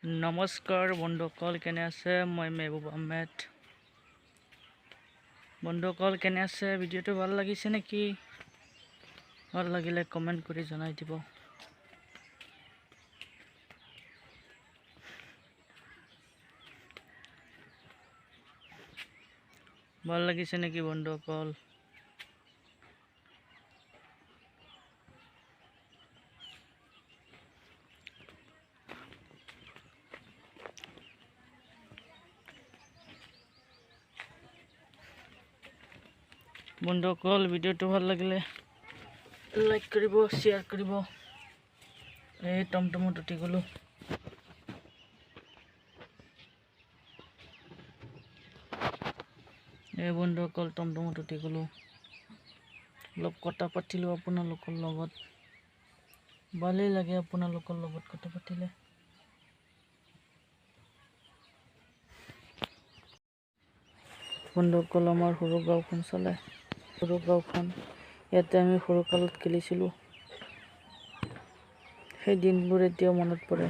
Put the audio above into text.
নমস্কাৰ বন্ধুসকল, কেনে আছে? মই মehboob আহমেদ। বন্ধুসকল কেনে আছে? ভিডিঅ'টো ভাল লাগিছে নেকি? ভাল লাগিলে কমেণ্ট কৰি জনাই দিব। ভাল লাগিছে নেকি বন্ধুসকল? বন্ধুসকল ভিডিঅ'টো ভাল লাগিলে লাইক কৰিব, শ্বেয়াৰ কৰিব। এই টমটমত উঠি গ'লো। এই বন্ধুসকল টমটমত উঠি গ'লো। অলপ কথা পাতিলোঁ আপোনালোকৰ লগত। ভালেই লাগে আপোনালোকৰ লগত কথা পাতিলে। বন্ধুসকল আমাৰ সৰু গাঁওখন চলে। সৰু গাঁওখন ইয়াতে আমি সৰুকালত খেলিছিলোঁ। সেই দিনবোৰ এতিয়াও মনত পৰে।